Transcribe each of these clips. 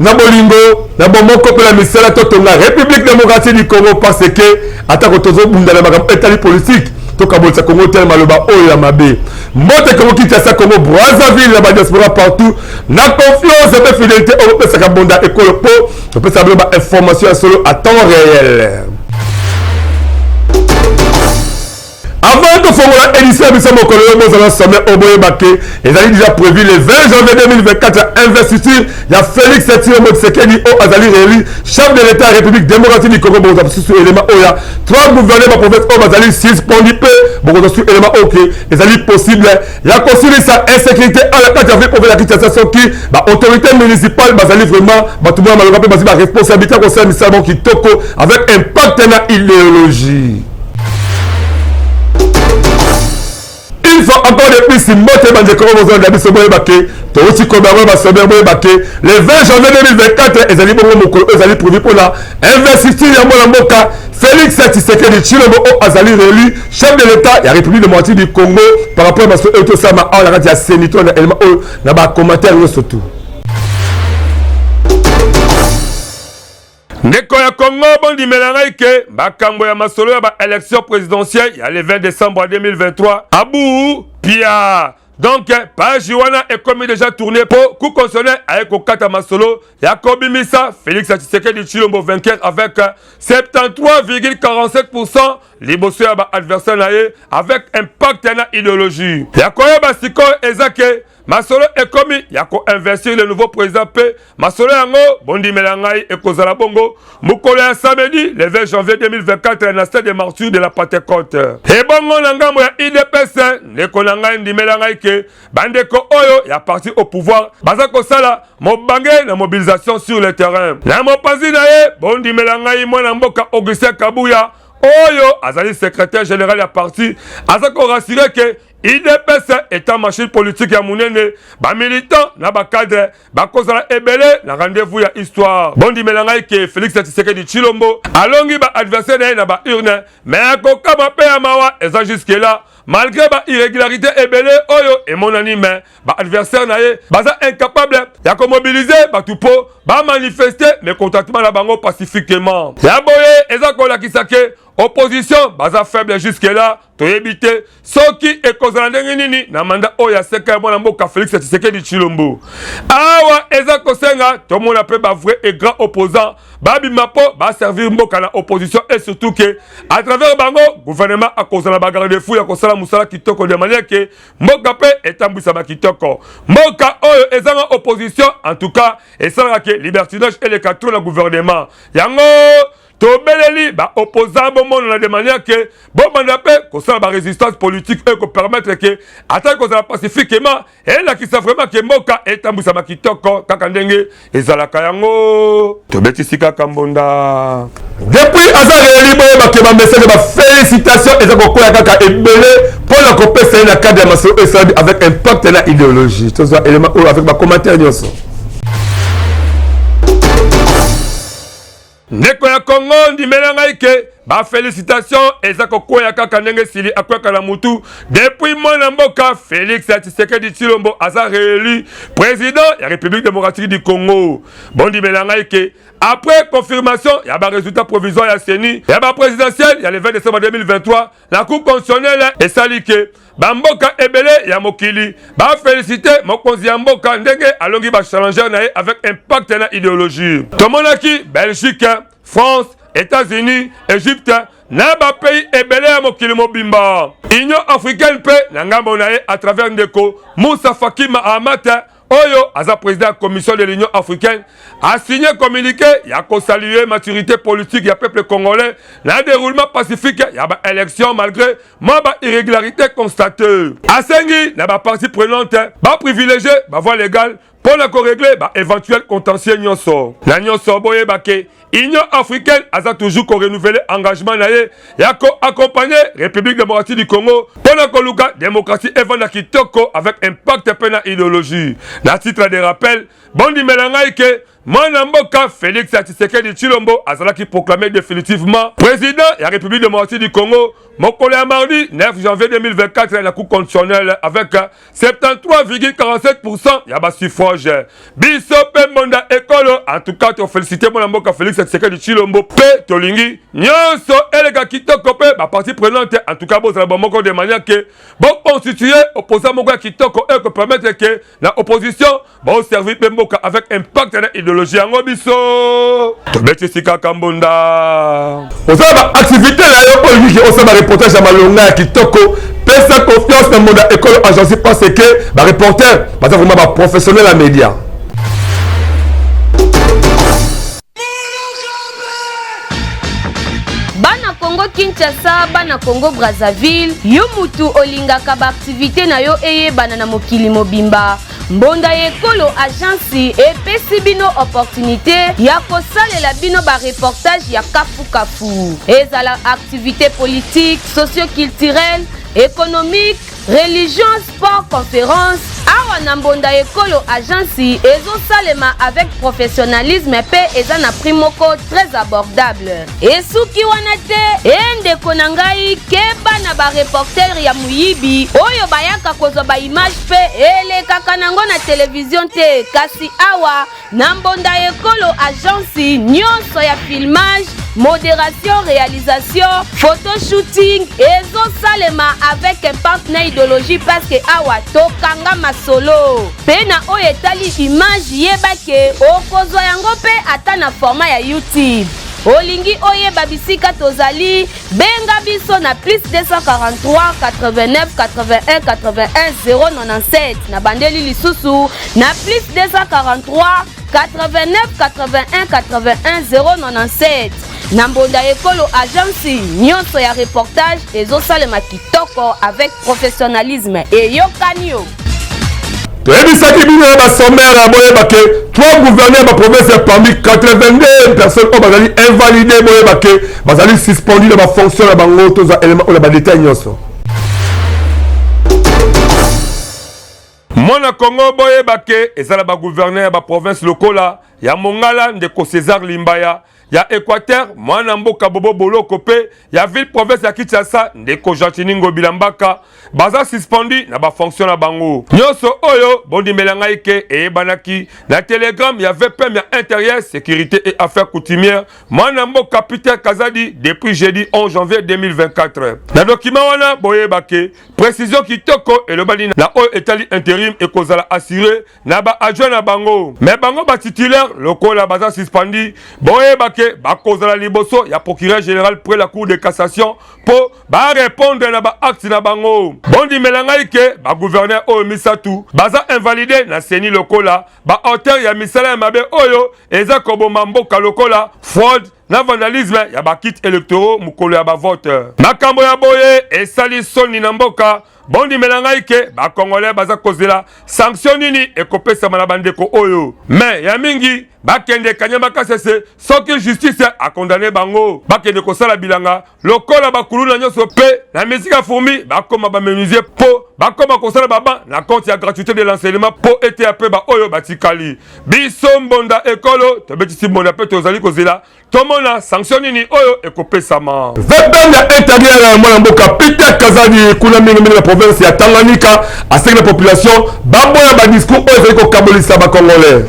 na bolingo na bomoko pe la misala totonga République démocratique du Congo parce que atako tozo bunda na makambo etali politique tokabolisa Congo tel maloba oyo ya mabe mbote Congo Kinshasa Congo Brazzaville na ba diaspora partout na confiance et fidélité au pesa ka bonda ekolo po pesa ba information ya solo à temps réel. Avant de faire l'édition de ce mokolo, nous allons sommet au Boyebake. Ils ont déjà prévu le 20 janvier 2024 investiture. Il y a Félix Tshisekedi au Azali Réli, chef de l'État République démocratique du Congo. Bon, sous élément Oya. 3 gouverneurs de province au Azali 6 pondipé. Bon, sous élément OK. Les alliés possibles. Il y a considéré sa insécurité à la carte avec pour la Kinshasa qui, autorité municipale, Bazali vraiment, tout le monde m'a rappelé, la responsabilité concerne Missamon qui toko avec impact dans l'idéologie. Il faut encore depuis si moté bande comme vous avez sobo baké to aussi comme ba sobo baké le 20 janvier 2024 ezali bongo mokolo ezali prévu pour la investiture ya mwana mboka Félix Tshisekedi Tshilombo au Azali Réli chef de l'État de la République démocratique du Congo par rapport à ce que ça m'a la radio sénateur na élément na ba commentaire surtout. Ndeko ya Congo bondi melangai ke bakambo ya masolo ya ba élection présidentielle ya le 20 décembre 2023 Abou Pia. Donc page wana est comme déjà tourné pour coup concerné avec Okata Masolo Yakobi Missa Félix Tshisekedi Tshilombo vainqueur avec 73,47% liboso ya ba adversaire nae avec impact na idéologie. Yakoya basiko ezake Masolo est commis, il y a qu'à investir le nouveau président P. Masolo yango, bondi melangai et kozala bongo. Mukolo ya samedi, le 20 janvier 2024, un stade de martyrs de la Pentecôte. Et bongo nangamo ya IDPS, neko nangai ndi melangai ke, bandeko oyo, ya parti au pouvoir. Bazako sala, mobangé na mobilisation sur le terrain. Na mopazi na ye, bondi melangai mwana mboka Augustin Kabuya, oyo, azali secrétaire général ya parti, azako rassuré que, IDPS étant machine politique ya munene, ba militant na ba cadre, ba kozala ebele na rendez-vous ya histoire. Bondi melangai ke Félix Tshisekedi Tshilombo, alongi ba adversaire na ba urne, mais akoka ba pe ya mawa eza jusque là. Malgré ba irrégularité ebele oyo et mon anime, ba adversaire na ye, baza incapable ya ko mobiliser ba tupo, ba manifester mais contentement la bango pacifiquement. Ya boye eza ko la kisake opposition baza faible jusque là to éviter soki e kozala ndenge nini na mandat oya seka mwana mboka Félix Tshisekedi Tshilombo awa eza kosenga to mona pe ba vrai et grand opposant babi mapo ba servir mboka na opposition et surtout que à travers bango gouvernement a kozala ba garde fou ya kosala musala kitoko de manière que mboka pe etambwisa ba kitoko mboka oyo ezanga opposition en tout cas esala que libertinage et le katro la gouvernement yango Tobeleli ba opposant bon monde de manière que bon mandape ko ça ba résistance politique et ko permettre que attaque ko ça pacifiquement et là qui ça vraiment que mboka etambusa makitoko kaka ndenge ezalaka yango tobetisika kambonda depuis azali boye ba ke ba message ba félicitations ezako koya kaka ebele pour la copé na cadre maso avec impact na idéologie tout ça élément avec ba commentaire nyonso. Ndeko ya Congo ndi melangai ke ba félicitations ezako koya kaka ndenge sili akwaka na mutu depuis mwana mboka Félix Tshisekedi Tshilombo aza réélu président ya République démocratique du Congo. Bondi melangai ke après confirmation ya ba résultat provisoire ya CENI ya ba présidentiel ya le 20 décembre 2023 la cour constitutionnelle esali ke bamboka ebele ya mokili ba féliciter mokonzi ya mboka ndenge alongi ba challenger na avec impact na idéologie. Tomonaki Belgique, France, États-Unis, Égypte, na ba pays ebele ya mokili mobimba. Union africaine pe na ngambo na à travers ndeko Moussa Faki Mahamat Oyo, aza président de la commission de l'Union africaine, a signé un communiqué, il a salué maturité politique, il y a peuple congolais, le déroulement pacifique, il y a une élection malgré ma irrégularité constatée. A Sengi, il y a une partie prenante, privilégié, voie légale, pour na régler éventuel contentieux nyonso. Na nyonso boye bake Union africaine a toujours renouvelé engagement naie ya ko accompagner République démocratique du Congo pour na koluka démocratie evanda kitoko avec impact pe na idéologie. Na titre de rappel, bondi melangai ke Mwana mboka Félix Tshisekedi Tshilombo azalaki proclamé définitivement président de la République démocratique du Congo mokolo ya mardi 9 janvier 2024 la Cour constitutionnelle avec 73,47% ya suffrage. Biso pe monda ekolo en tout cas to féliciter mwana mboka Félix Tshisekedi Tshilombo pe tolingi nyonso eleka kitoko pe partie prenante en tout cas bozala bomoko de manière que bon constituer opposant moko ya kitoko et que permettre que la opposition bon servir pe mboka avec impact na idéologie yango biso tobeti sika kambonda osaba activité la yo politique osaba reportage ya malonga ya kitoko pesa confiance na monde école agence parce que ba reporter baza vraiment ba professionnel à média. Bana Congo Kinshasa, bana Congo Brazzaville, yo mutu olingaka ba activité na yo eye bana na mokili mobimba. Mbonda ekolo agence epesi bino opportunité ya kosalela bino ba reportage ya kafu kafu. Ezala activité politique, socio-culturelle, économique, religion, sport, conférence. Awa na mbonda ekolo agence ezosalema avec professionnalisme pe eza na prix moko très abordable. Esuki wana te endeko na ngai keba na ba reporter ya muyibi oyo bayaka kozwa ba image pe elekaka nango na télévision te kasi awa na mbonda ekolo agence nyonso ya filmage, modération, réalisation, photoshooting ezosalema avec un partenaire idéologie parce que awa tokanga masolo pena oyo etali image yebake okozwa yango pe ata na format ya YouTube. Olingi oyeba bisika tozali benga biso na plus 243 89 81 81 097 na bandeli lisusu na plus 243 89 81 81 097 na mbonda ekolo agence nyonso ya reportage ezosalema kitoko avec professionnalisme et yokanio. Toyebisaki bino ya basomera boyebake 3 gouverneurs de province parmi 82 personnes oyo bazali invalidé boyebake bazali suspendu na bafonction na bango toza élément oyo badetail nyonso. Mwana Congo boyebake ezala ba gouverneur ba province lokola ya Mongala ndeko César Limbaya ya Équateur mwana mboka Bobo Boloko pe ya ville province ya Kinshasa ndeko Jantiningo Bilambaka baza suspendu na ba fonction na bango nyonso oyo bondi melanga ike ebanaki na telegram ya VPM ya intérieur sécurité et affaires coutumières mwana mboka Peter Kazadi depuis jeudi 11 janvier 2024 na document wana boyebake précision kitoko elobali na oyo etali intérim et kozala assuré na ba adjoint na bango mais bango ba titulaire lokola baza suspendu boyebake bakozala liboso ya procureur général près la cour de cassation pour ba répondre na ba acte na bango bondi melanga ike ba gouverneur oyo misatu baza invalidé na seni lokola ba auteur ya misala ya mabe oyo eza koboma mboka lokola fraude na vandalisme ya ba kit électoraux mukolo ya ba vote makambo ya boye esali soni na mboka bondi melanga ike ba congolais baza kozela sanction nini ekopesama na bandeko oyo mais ya mingi bakende kanyama kasese soki justice a condamné bango bakende kosala bilanga lokola bakulu na nyonso pe na misika fourmi bakoma bamenuisier po bakoma kosala baba na compte ya gratuité de l'enseignement po ete ape ba oyo batikali biso mbonda ekolo tobetisi mbonda pe tozali kozela tomona sanction nini oyo ekopesama VPM ya intérieur ya mwana mboka Peter Kazadi kuna mingi na province ya Tanganyika aseki la population baboya ba discours oyo ezali kokabolisa ba congolais.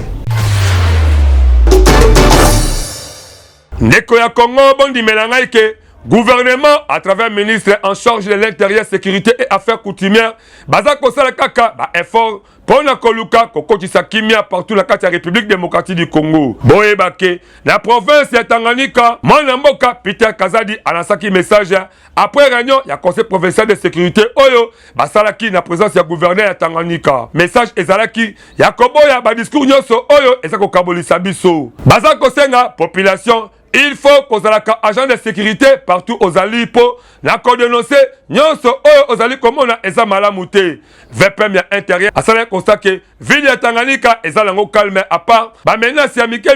Ndeko ya Congo bondi melanga ike gouvernement à travers ministre en charge de l'intérieur, sécurité et affaires coutumières baza kosala kaka ba effort pona koluka kokotisa kimia partout la carte ya République démocratique du Congo boyebake la province ya Tanganyika mwana mboka Peter Kazadi anasaki message après réunion ya conseil provincial de sécurité oyo basalaki na présence ya gouverneur ya Tanganyika message ezalaki ya koboya ba discours nyonso oyo ezako kabolisa biso baza kosenga population. Il faut que les agents de sécurité partout aux alliés pour la dénoncer nyonso oyo ozali komona eza malamu te. VPM ya intérieur asala constat que ville ya Tanganyika eza lango calme à part ba menace ya mike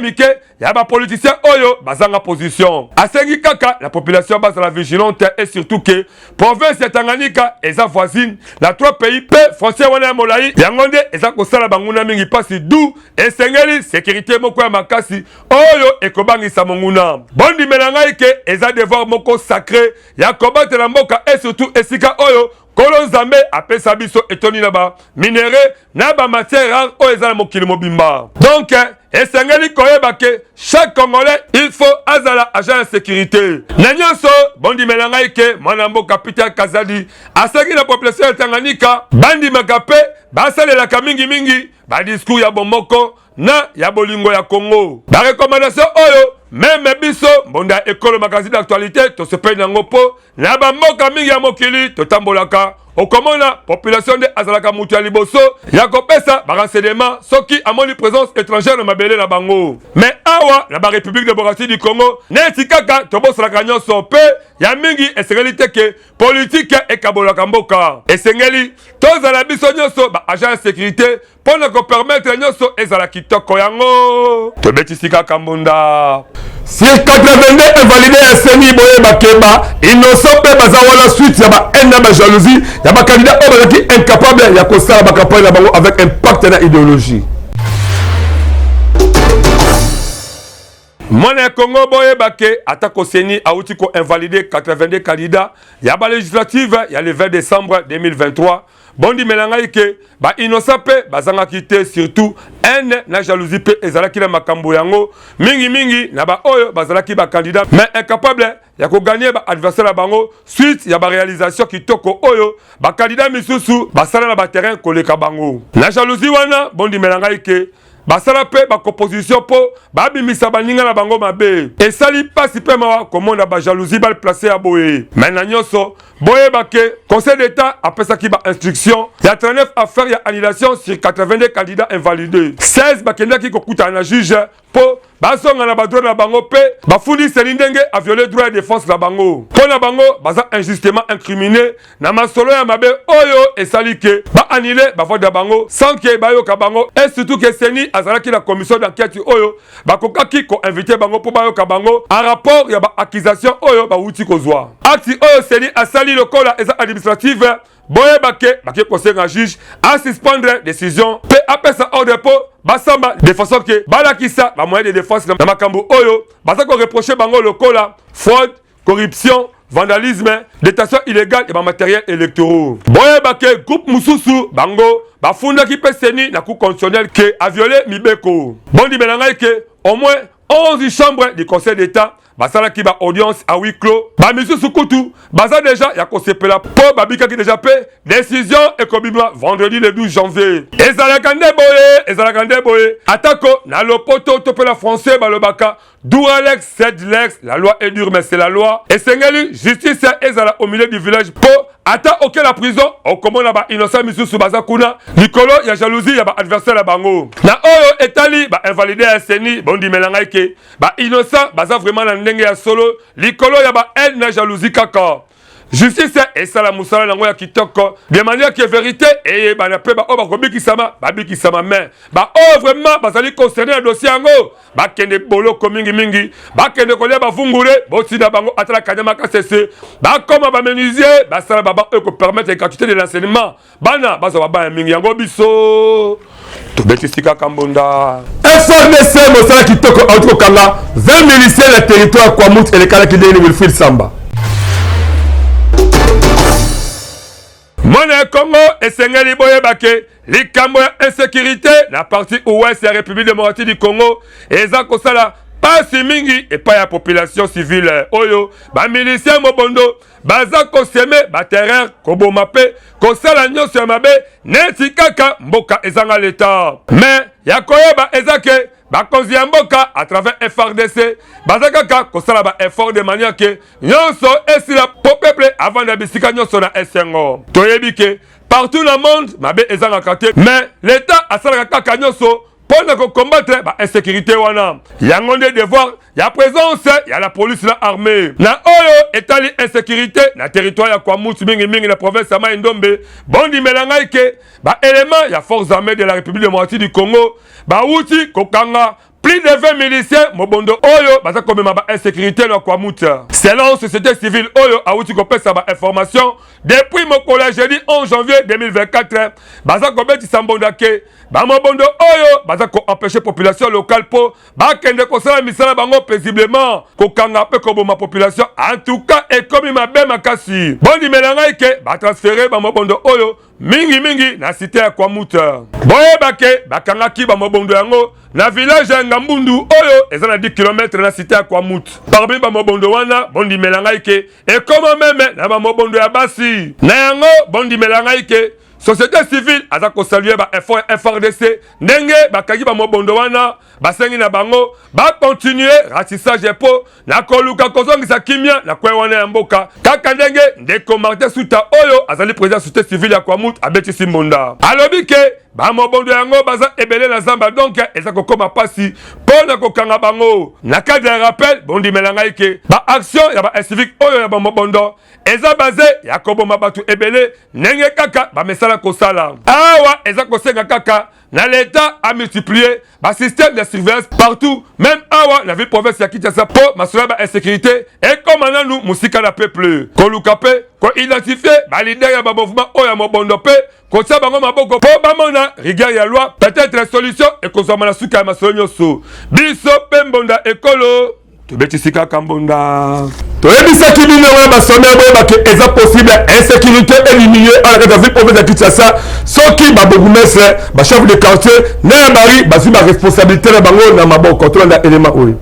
ya ba politicien oyo bazanga position. Asengi kaka la population base la vigilante et surtout que province ya Tanganyika eza voisine na trois pays pe frontière wana ya molai yangonde eza kosala banguna mingi pasi du esengeli sécurité moko ya makasi oyo ekobangisa monguna. Bondi melanga ike eza devoir moko sacré ya kobatela la mboka et surtout esika oyo Kolo Nzambe apesa biso etoni na ba minéré na ba matière rare oyo eza na mokili mobimba. Donc esengeli koyeba ke chaque Congolais il faut azala agent de sécurité. Na nyonso bondi melanga ike mwana mboka Peter Kazadi asengi na population ya Tanganyika bandi makape basalelaka mingi ba discours ya bomoko na ya bolingo ya Congo. Ba recommandation oyo même biso mbonda ekolo magazine d'actualité to se paye nango po na ba mboka mingi ya mokili to tambolaka okomona population de azalaka mutu ya liboso ya kopesa ba renseignement soki amoni présence étrangère na mabele na bango. Mais awa na ba République démocratique du Congo neti kaka tobosolaka nyonso pe ya mingi esengeli teke politique ekabolaka mboka. Esengeli tozala biso nyonso ba agent de sécurité pour ne permettre nyonso ezala kitoko yango tobetisika kambunda. Si 82 invalidé SNI boye bakeba innocent pe bazawala suite ya ba haine na jalousie ya ba candidat o bazaki incapable ya kosala ba campagne na bango avec impact na idéologie. Mwana Congo boye bake atako seni auti ko invalidé 82 candidats ya ba législative ya le 20 décembre 2023. Bondi melanga ike ba innocent pe bazanga kite surtout haine na jalousie pe ezalaki na makambo yango mingi na ba oyo bazalaki ba candidat mais incapable ya ko gagner ba adversaire bango suite ya ba réalisation kitoko oyo ba candidat misusu basala na ba terrain koleka bango. Na jalousie wana bondi melanga ike basala pe ba composition po ba bimisa baninga na bango mabe esali pasi pe mawa komonda ba jalousie bal placer ya boye. Maintenant nyonso boye bake conseil d'état apesaki ba instruction ya 39 affaires ya annulation sur 82 candidats invalidés. 16 bakendaki kokuta na juge po basonga na ba droit na bango pe bafundi selindenge a violé droit de défense na bango. Po na bango baza injustement incriminé na masolo ya mabe oyo esali ke ba annuler ba vote na bango sans que bayoka bango et surtout que seni azalaki la commission d'enquête oyo bakokaki ko inviter bango po bayoka bango en rapport ya ba accusation oyo ba wuti kozwa. Acte oyo seni asali lokola eza administrative boye bake conseil un juge à suspendre décision pe apesa ordre po basamba de façon que balakisa ba moyen de défense na makambo oyo basako reprocher bango lokola fraude, corruption, vandalisme, détention illégale et matériel électoraux. Boye bake groupe mususu bango bafunda ki peseni na cour constitutionnel que a violé mibeko. Bondi melanga ke au moins 11 chambres du conseil d'état basala ki ba audience à huis clos ba misusu kutu baza déjà ya kosepela po babika ki déjà pe décision et kobima vendredi le 12 janvier ezalaka nde boye atako na lopoto topela français balobaka Douralex Sedlex la loi est dure mais c'est la loi esengeli justice ezala au milieu du village po ata oke la prison okomona ba innocent misusu baza kuna likolo ya jalousie ya ba adversaire la bango na oyo etali ba invalidé ya seni bondi melanga ke ba innocent baza vraiment na ndenge ya solo likolo ya ba haine na jalousie kaka justice esala musala nango ya kitoko de manière que vérité et bana pe ba o bakobikisama babikisama mais ba o vraiment bazali concerné na dossier yango bakende boloko mingi bakende kolia bavungure botina bango atala kanyama kasese bakoma bamenuisier basala baba eko permettre gratuité de l'enseignement bana baza baba mingi yango biso tobetisika kambonda FRDC mosala kitoko auto kanga 20 miliciens le territoire kwa mut et le kala kideni Wilfried Samba. Mwana Congo esengeli boye bake likambo ya insécurité na partie ouest ya République démocratique du Congo eza kosala pasi mingi epa ya population civile oyo ba milicien mobondo baza koseme ba terrain koboma pe kosala nyonso ya mabe neti kaka mboka ezanga l'état mais ya koyeba ezake bakonzi ya mboka à travers FRDC baza kaka kosala ba effort de manière que nyonso esila po peuple avant de bisika nyonso na esengo toyebi ke partout dans le monde mabe ezanga kate mais l'état asalaka kaka nyonso pour combattre l'insécurité wana. Yango nde devoir ya présence ya la police la armée. Na oyo etali insécurité na territoire ya Kwamouth mingi na province ya Mai-Ndombe. Bondi melanga ike élément ya forces armées de la République démocratique du Congo outi kokanga plus de 20 miliciens mobondo oyo baza komema insécurité na Kwamouth. Selon société civile oyo outi kopesa information depuis mokolo jeudi 11 janvier 2024 baza kobetisa mbonda ke mobondo oyo baza ko empêcher population locale po bakende kosala misala bango paisiblement kokanga pe koboma population en tout cas ekomi mabe makasi bondi melanga ike transférer mobondo oyo mingi na cité ya Kwamouth. Boye bakangaki mobondo yango na village ya Ngambundu oyo eza na 10 km na cité ya Kwamouth. Parmi mobondo wana bondi melanga ike ekoma meme na mobondo ya basi na yango bondi melanga ike société civile aza ko saluer effort FRDC ndenge bakagi mobondo wana basengi na bango continuer ratissage po na koluka kozongisa kimia na kwe wana ya mboka kaka ndenge ndeko Martin Suta oyo azali président société civile ya Kwamouth abetisi mbonda alobi ke mobondo yango baza ebele na zamba donc eza kokoma pasi pona kokanga bango na cadre ya rappel bondi melanga ike action ya civique oyo ya mobondo eza basé ya koboma batu ebele ndenge kaka mesala kosala awa eza kosenga kaka na l'état a multiplié système de surveillance partout même awa la ville province ya Kinshasa po masolo insécurité et comme nanu musika na peuple koluka pe ko identifier leader ya mouvement oyo ya mobondo pe kotia bango maboko po bamona rigueur ya loi peut-être solution et kozama na suka ya masolo nyonso biso pe mbonda ekolo tobetisi kaka mbonda toyebisaki bino wana basomea boyebaki eza possible insécurité éliminée à la ville province ya Kinshasa soki babourgmestre bachef de quartier na ya mari bazwi responsabilité na bango na maboko tolanda élément oyo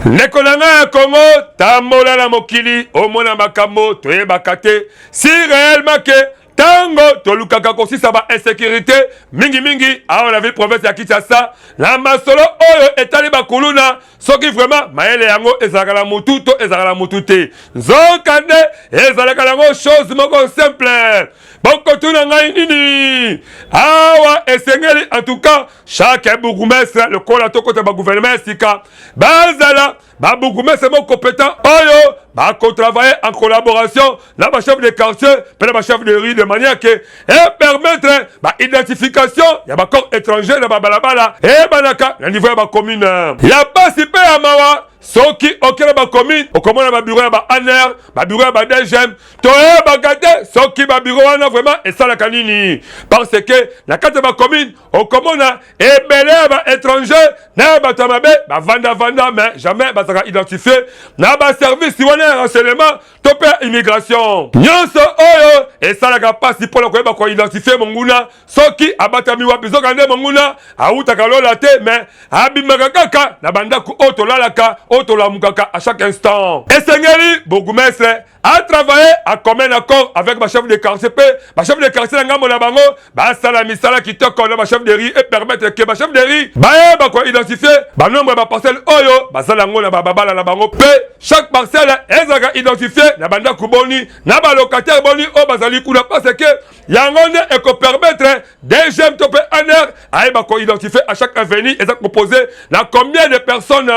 ndeko na ngai ya Congo tambola na mokili omona makambo toyebaka te si réellement ke tango tolukaka kosisa insécurité mingi awa na ville province ya Kinshasa na masolo oyo etali bakuluna soki vraiment mayele yango ezalaka na mutu to ezalaka na mutu te nzoka nde ezalaka nango chose moko simple bokotuna ngai nini awa esengeli en tout cas chaque bourgmestre le kola tokota gouvernement esika bazala bourgmestre mo compétent oyo travailler en collaboration na chef de quartier pe na chef de rue de manière que permettre identification ya corps étranger na balabala et banaka na niveau ya commune ya pasi pe ya mawa soki okela commune okomona bureau ya ANR bureau ya DGM to bagate soki bureau wana vraiment esalaka nini parce que na kati ya commune okomona ebele ya étranger na bato mabe vanda mais jamais bazaka identifier na service wana renseignement to pe immigration nyonso oyo esalaka pasi pona koyeba ko identifier monguna soki abatami wapi zoka nde monguna autaka lola te mais abimaka kaka na bandako otolalaka otolamukaka à chaque instant esengeli bourgmestre a travaillé à commun accord avec ma chef de quartier ma chef de quartier na ngambo na bango basala misala kitoko na ma chef de riz et permettre que ma chef de riz ko identifier nombre de parcelles oyo basala ngo na babala na bango pe chaque parcelle ezaka identifier na banda kuboni na ba locataire boni o bazali kuna parce que yango ne eko permettre DGM to pe ANR aiba ko identifier à chaque avenue ezaka composé na combien de personnes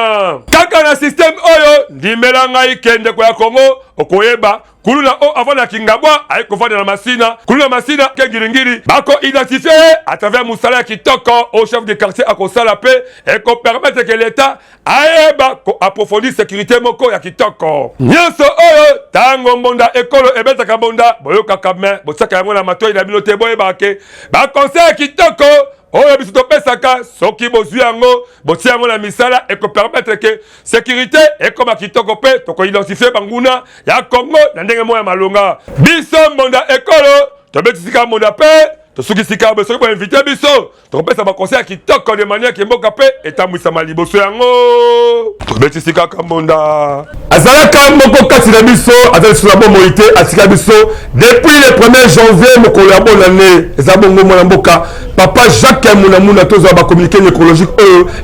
kaka na système oyo ndimelanga ikende ko ya Congo okoyeba kuluna o avant la kingabwa ay ko vendre na masina kuluna masina ke giringiri bako identifier à travers musala kitoko au chef de quartier à kosala pe et ko permettre que l'état aeba ko approfondir sécurité moko ya kitoko nyonso oyo tango mbonda ekolo ebetaka bonda boyoka kame botsaka yango na matoi na binote boyeba ke ba conseil kitoko oyo biso topesaka soki bozwi yango botia yango na misala eko permettre que sécurité ekoma kitoko pe toko identifier banguna ya Congo na ndenge moya malonga biso mbonda ekolo tobetisika mbonda pe tosukisika besoki bo invité biso topesa ba conseil kitoko de manière que mboka pe etambwisa maliboso yango tobetisika kambonda azalaka moko kati na biso azali sula bo moité atika biso depuis le 1er janvier mokolo ya bonne année ezabongo mwana mboka papa Jacques Mounamuna tozo ba communiqué écologique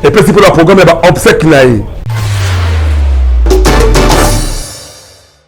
et puis pour le programme ba obsèque naï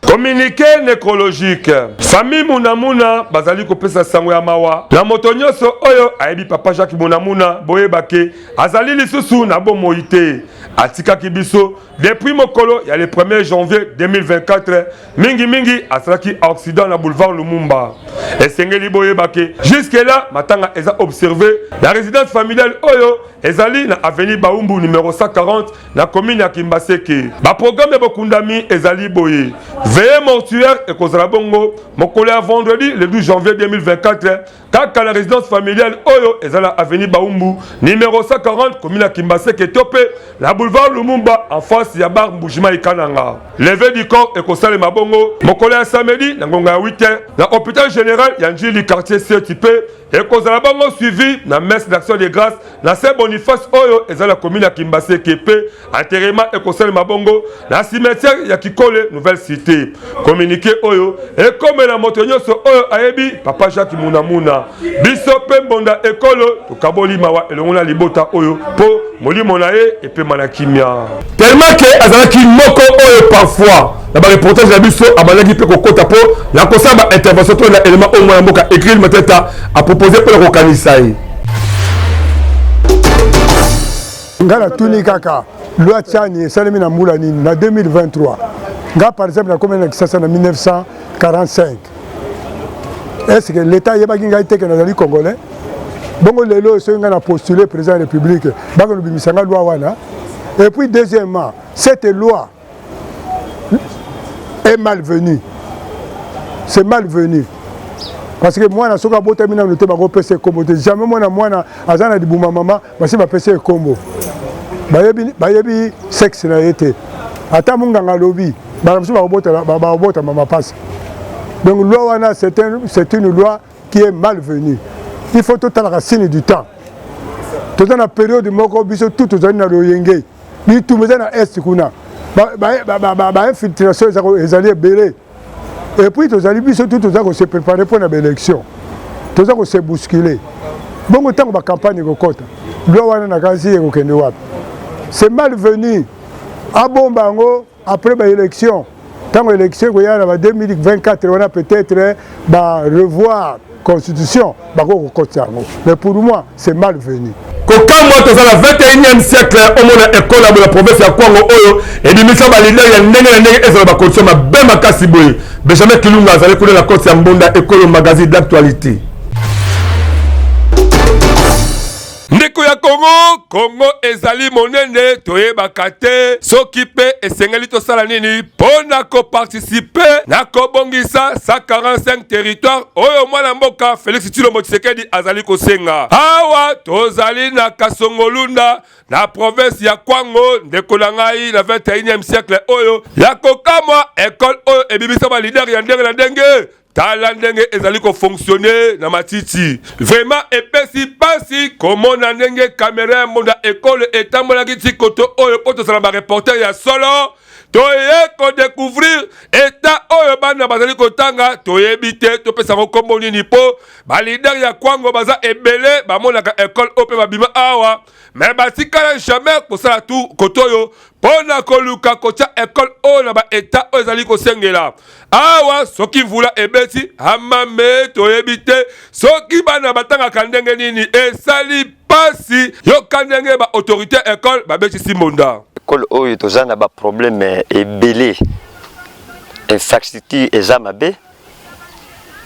Communiqué nécrologique. Famille Munamuna bazali kopesa sango ya mawa. La motonyoso oyo ayebi papa Jacques Munamuna boyebake azali lisusu na bomoite. Atika kibiso depuis mokolo ya le 1er janvier 2024 mingi asalaki accident na boulevard Lumumba. Esengeli boyebake jusque là matanga eza observé la résidence familiale oyo ezali na avenue Baumbu numéro 140 na commune ya Kimbaseke. Ba programme bokundami ezali boye. Veillée mortuaire et kozala bongo mokolo ya vendredi le 12 janvier 2024 kaka la résidence familiale oyo ezala avenue Baumbu numéro 140 commune ya Kimbaseke topé la boulevard Lumumba en face ya bar Mbujima Ikananga. Levé du corps et kosale mabongo mokolo ya samedi na ngonga ya 8h na hôpital général ya Njili quartier C-type et kozala bongo suivi na messe d'action de grâce na Saint Boniface oyo ezala commune ya Kimbaseke pe enterrement et kosale mabongo na cimetière ya Kikole nouvelle cité. Communiqué oyo et comme la motonyoso oyo ayebi papa Jacques Munamuna biso pe mbonda ekolo tokaboli mawa elongona libota oyo po molimo na ye et pe manakimia tellement que azalaki moko oyo parfois na ba reportage ya biso abalaki pe kokota po la kosaba intervention to na élément au moins mboka écrit le mateta a proposé pour le kokanisa ye ngala tuni kaka loi tchani salemi na mbula nini na 2023 nga par exemple na commune de na 1945 est-ce que l'état yebaki ngai te que nazali congolais bongo lelo so nga na postuler président de la République bako lubimisanga loi wana et puis deuxièmement cette loi est malvenue, c'est malvenu parce que moi na soka bota mina noté bako pese kombo te jamais moi na azana dibuma mama basi ba pese kombo bayebi sexe na été ata munganga lobi bamsu ba bota mama passe. Donc loi wana c'est une loi qui est malvenue. Il faut tout la racine du temps. Tout dans la période moko biso tout aux na loyenge. Ni tout meza na est kuna. Ba infiltration ezali belé. Et puis tous ali biso tout aux se préparer pour la élection. Tous aux se bousculer. Bon temps ba campagne ko kota. Loi wana na kazi ko kende wapi. C'est malvenu. A bon bango après ba élection. Tant élection ko ya na 2024 on a peut-être ba revoir constitution bako kokota ngo. Mais pour moi c'est malvenu. Kokamwa tozala 21e siècle au mona école de la province ya Kongo oyo et dimisa ba leader ya ndenge na ndenge ezala ba condition mabe makasi boye. Benjamin Kilunga azali kule la côte ya Mbonda école magazine d'actualité. Ndeko ya Congo ezali monene toyebaka te soki pe esengeli tosala nini pona ko participer na kobongisa 145 territoire oyo mwana mboka Félix Tshilombo Tshisekedi azali kosenga awa tozali na Kasongolunda na province ya Kwango ndeko na ngai na 21e siècle oyo ya kokamwa école oyo ebibisa ba leader ya ndenge na ndenge tala ndenge ezali ko fonctionner na matiti vraiment epesi pasi komona ndenge caméra monda école etambola kiti koto oyo poto sala ba reporter ya solo toye ko découvrir état oyo bana bazali kotanga toyebite to pesa kombo nini po ba leader ya Kwango baza ebele ba monaka école ope babima awa mais batikala jamais ko sala tout kotoyo pona koluka kocha école o na ba état o ezali kosengela awa soki vula ebeti amame toyebite soki bana batanga kandenge nini esali pasi yo kandenge ba autorité école ba beti simonda école oyo tozana ba problème ebele infrastructure ezamabe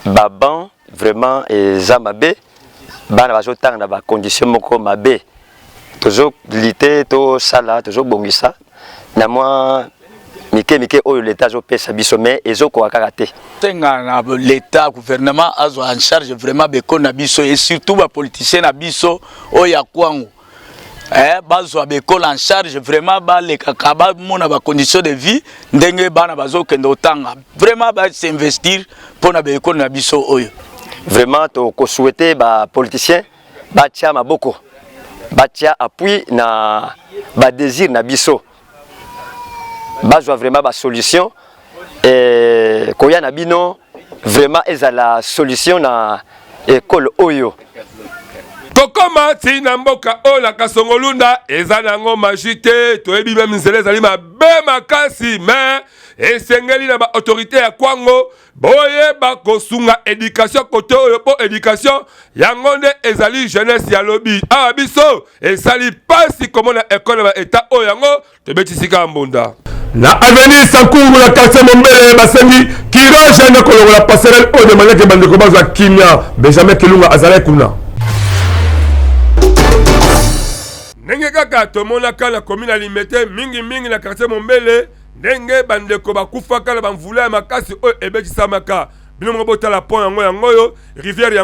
baban vraiment ezamabe bana bazotanga na ba condition moko mabe tozo lité to sala tozo bongisa na moi mike oyo l'état zo pesa biso mais ezoko akakate tenga na l'état gouvernement azo en charge vraiment beko na biso et surtout ba politiciens na biso oya kwangu bazo beko en charge vraiment ba le kakaba mona ba conditions de vie ndenge bana bazo kendo tanga vraiment ba s'investir pour na beko na biso oyo vraiment to ko souhaiter ba politiciens ba tia maboko batia appui na ba désir na biso bazwa vraiment ba solution et koya na bino vraiment eza la solution na école oyo tokoma tina mboka oyo na kasongolunda eza nango majite toyebi meme nzela ezali mabe makasi me esengeli na baautorité ya kwango boyeba kosunga éducation kote oyo po éducation yango nde ezali jeunesse ya lobi awa biso esali pasi komona ekole ba eta oyo yango tobetisika mbunda na avenue Sankungu na quartier Mombele basengi kirage na kolongola passerelle oyo de maneke bandeko bazwa kimia Benjamin Kilunga azalai kuna ndenge kaka tomonaka na commune alimete mingi na quartier Mombele ndenge bandeko bakufaka na bamvula ya makasi oyo ebekisamaka bino moko botala pont yango yo rivière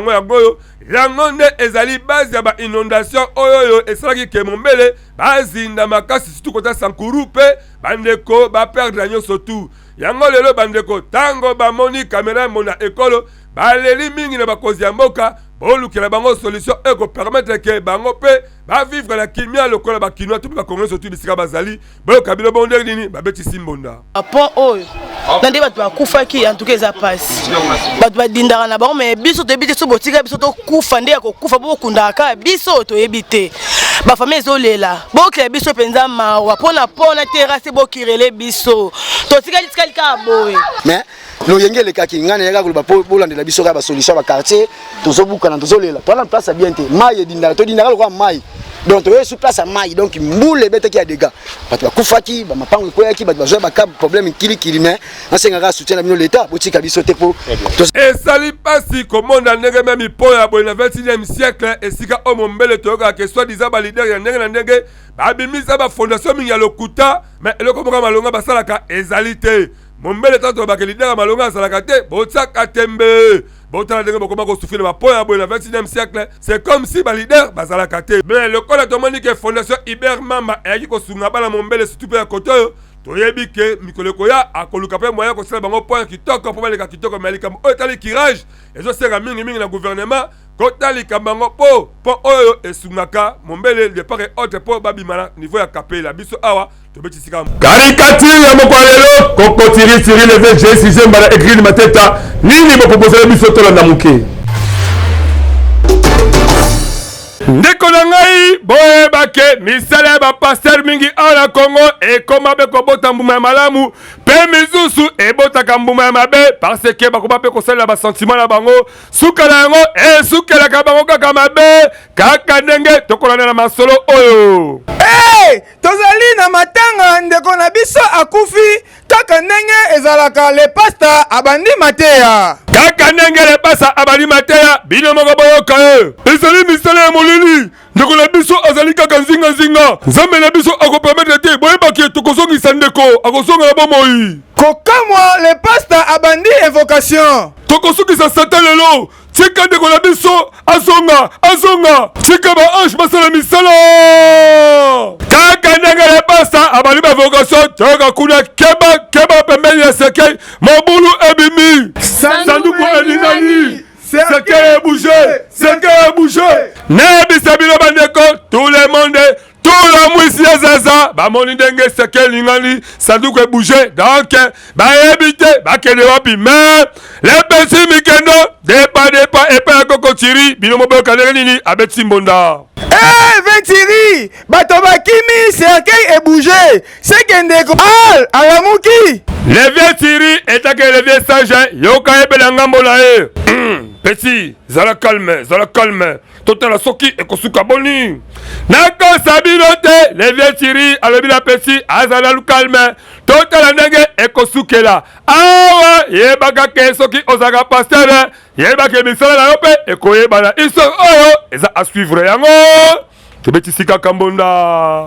yango nde ezali base ya ba inondation oyo esalaki ke Mombele bazinda makasi surtout kota Sankuru pe bandeko ba perdre nyonso tout yango lelo bandeko tango bamoni caméra mona ekolo baleli mingi na bakozi ya mboka bolukela bango solution eko permettre ke bango pe ba vivre la kimia lokola ba kinwa tout ba congolais surtout bisika bazali boyo kabilo bonde nini babeti simbonda pont oyo nande bato bakufaki en tout cas eza pasi bato badindaka na bango mais biso toyebi te so botika biso tokufa nde ya kokufa bokundaka biso toyebi te bafamille ezolela bokela biso mpenza mawa mpona terase bokirele biso totikali kaka boye mais loyenge lekaki ngana yaka koloba bolandela biso kaka basolution ya baquartier tozobukana tozolela toala place bien te mai edindaka todindaka lokola mai donc toye sur place ya mai donc mbula ebetaki ya dégâts bato bakufaki bamapango ekweyaki bato bazwa baka problème kilikili mais nasengaka soutien na bino l'état botika biso te po esali pasi komonda ndenge meme mipo ya boye na 21e siècle esika oyo Mombele toyokaka ke soi-disant balider ya ndenge na ndenge babimisa bafondation mingi ya lokuta mais eloko moko malonga basalaka ezali te Mombele tanto bake lider ya malonga asalaka te botiaka tembe botala ndenge bokoma kosouffrir na bapo ya boye na 21e siècle c'est comme si balider bazalaka te mais lokola tomoni ke fondation Iber Mamba eyaki kosunga bana Mombele surtout mpe ya kote oyo toyebi ke mikolo koya akoluka mpe moyen kosala bango point kitoko mpo baleka kitoko mais likambo oyo etali kirage ezosenga mingi na gouvernement kotalika bango po oyo esungaka Mombele départ et autre po babima na niveau ya kapela biso awa tobetisika caricature ya moko lelo kokotiri tiri levé G6 mbala écrit mateta nini bopropose biso tolanda muke ndeko na ngai boyebake misala ya bapaster mingi awa na Congo ekoma mpe kobota mbuma ya malamu mpe misusu ebotaka mbuma ya mabe parce ke bakoma mpe kosalela basentiment na bango suka na yango esukelaka bango kaka mabe kaka ndenge tokolanda na masolo oyo tozali na matanga ndeko na biso akufi kaka ndenge ezalaka le pasta abandi mateya kaka ndenge le pasta abandi mateya bino moko boyoka ezali misala ya molili ndeko na biso azali kaka nzinga nzambe na biso akopermettre te boyebaki tokozongisa ndeko akozonga na bomoi kokamwa le pasta abandi invocation tokosukisa satan lelo tika ndeko na biso azonga tika baange basala misala kaka ndenge le pasta abandi bavocation toyoka kuna keba pembeni ya sekei mobulu ebimi sanduku elinani sekei ebouge nebisa bino bandeko tout le monde tout la mwisi ya zaza bamoni ndenge seke elingani sanduku ebouge donc bayebi te bakende wapi mais lepesi mikendo depa epa ya kokotiri bino moboyoka ndenge nini abeti mbonda ventiri bato bakimi cercueil ebouge sekendeko alamuki levier tiri etake levier sage yoka yebela ngambo na ye petit zala calme totala soki ekosuka boni nakosa bino te levier tiri alobi na pesi azala calme totala ndenge ekosukela awa yebaka ke soki ozalaka pasteur yebaka misala na yo mpe ekoyebana histoire oyo eza a suivre yango tobetisika kambonda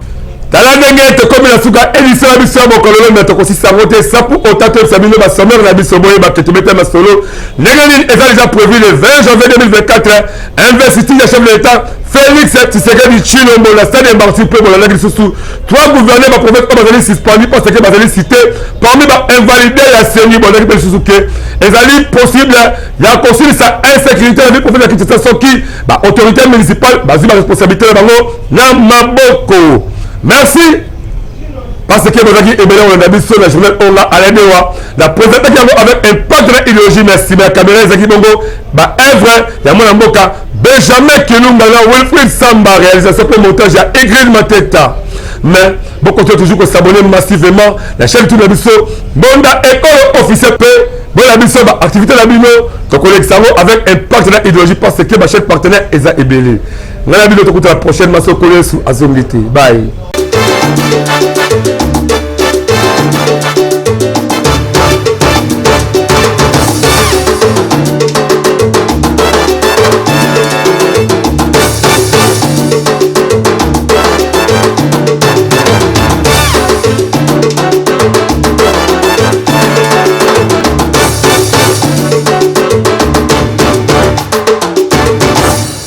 tala ndenge tokomi na suka édition na biso ya mokolo me tokosisa yango te sapu ota toyebisa bino basomere na biso boyebake tobeta masolo ndenge nini eza déjà prévu le 20 janvier 2024 investiture ya chef de l'état Félix Tshisekedi Tshilombo na stade ya Mbarti mpe bolandaki lisusu 3 gouverneurs baprovince oyo bazali suspendu parce que bazali cité parmi bainvalidé ya seni bolandaki mpe lisusu ke ezali possible ya kosilisa insécurité na ville province ya Kinshasa soki baautorité municipale bazwi baresponsabilité na bango na maboko. Merci parce que nous avons ébélé on a mis sur la journée on a à l'aidewa la présentation avec un pas de idéologie merci mais la caméra Zaki Bongo bah œuvre ya mwana mboka Benjamin Kilungana, Wilfried Samba, réalisation et montage à Ingrid Mateta. Mais vous continuez toujours à s'abonner massivement la chaîne Tout Nabiso, Bonda École officielle P, Bon Nabiso, activité Nabino, ton collègue Samo avec impact de l'idéologie parce que ma chaîne partenaire Eza Ebele. Nous allons la prochaine masse au collège sous Azongité. Bye.